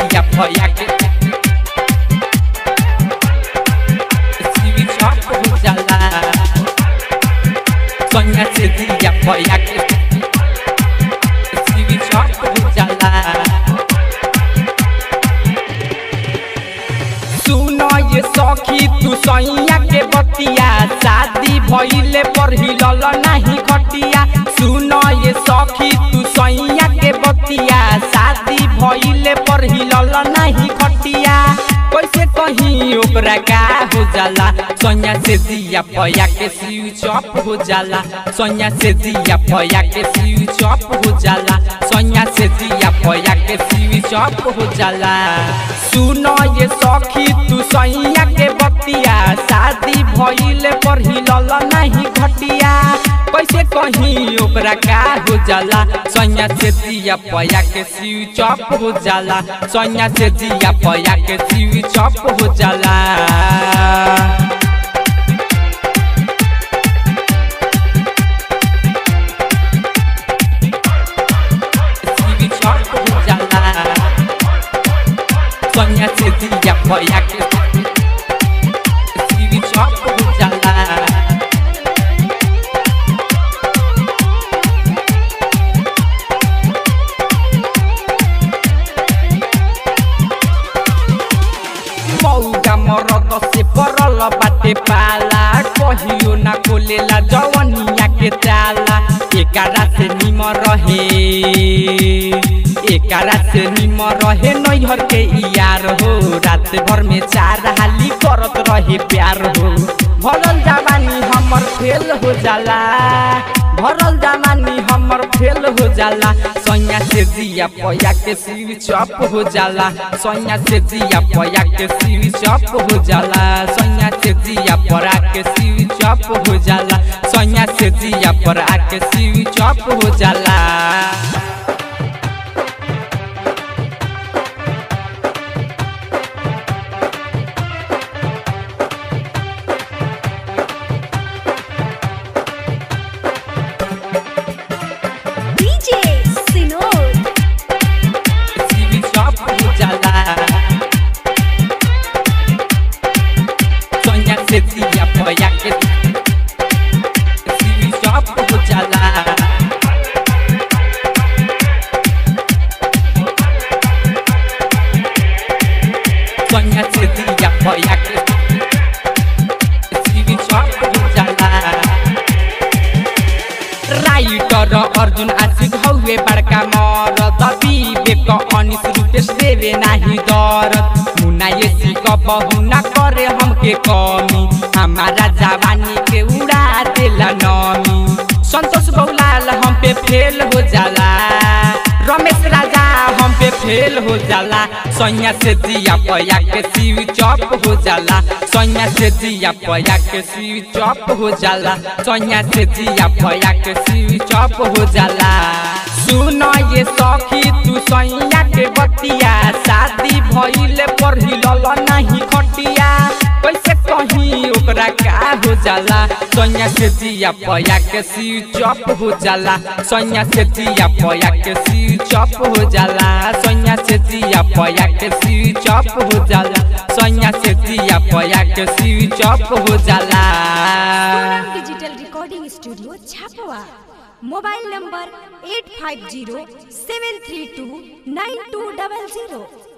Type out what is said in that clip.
दिया भैया के स्विच ऑफ हो जाला सोनिया से दिया भैया के स्विच ऑफ हो जाला। सुनो ये सखी तू सैया के बतिया शादी भइले पर हिलल नहीं खटिया। सुनो ये सखी तू सैया के बतिया शादी भइले पर हिलल नहीं खटिया। कैसे कहीं ओकरा का हो जाला सोनिया से दिया भैया के स्विच ऑफ हो जाला सोनिया से दिया भैया के स्विच ऑफ हो जाला सोनिया से दिया भैया के स्विच ऑफ हो जाला। सुनो ये सखी तू सैया के बतिया शादी भइले पर हिलल नहीं घटिया। कैसे कहीं ओकरा का हो जाला सोनिया से दिया भैया के स्विच ऑफ हो जाला सोनिया से दिया भैया के स्विच ऑफ हो जाला। स्विच ऑफ हो जाला सोनिया से दिया भैया के स्विच ऑफ हो जाला। मौका मरद से परल बाटे पाला कहियो ना खोलेला जवनिया के ताला। एकारा से निम रहे नैहर के यार हो रात भर में 4 हाली करत रहे प्यार हो। भरल जवानी हमर फेल हो जाला भरल जवानी हमर फेल हो जाला सोनिया से दिया भैया के स्विच ऑफ हो जाला सोनिया से दिया भैया के स्विच ऑफ हो जाला सोनिया से दिया परा के स्विच ऑफ हो जाला सोनिया से दिया परा के स्विच ऑफ हो जाला। से दिया भैया के स्विच ऑफ हो जाला सोनिया से दिया भैया के स्विच ऑफ हो जाला। राइटर अर्जुन आशिक हौवे बड़का मरद विवेक अनिस रूपेश देवे नाही दरद मुन्ना ये सिक बहुना करे हमके कमी हमारा जवानी के उड़ा देला नमी। संतोष गौलाल हम पे फेल हो जाला रमेश राजा हम पे फेल हो जाला सोनिया से दिया भैया के स्विच ऑफ हो जाला सोनिया से दिया भैया के स्विच ऑफ हो जाला सोनिया से दिया भैया के स्विच ऑफ हो जाला। सुनो ये सखी तू सैया के बतिया शादी भइले पर हिलल नहीं खटिया। कैसे कहीं ओकरा का हो जाला सोनिया से दिया भैया के स्विच ऑफ हो जाला सोनिया से दिया भैया के स्विच ऑफ हो जाला सोनिया से दिया भैया के स्विच ऑफ हो जाला सोनिया से दिया भैया के स्विच ऑफ हो जाला। डिजिटल रिकॉर्डिंग स्टूडियो छापवा मोबाइल नंबर 8507329200।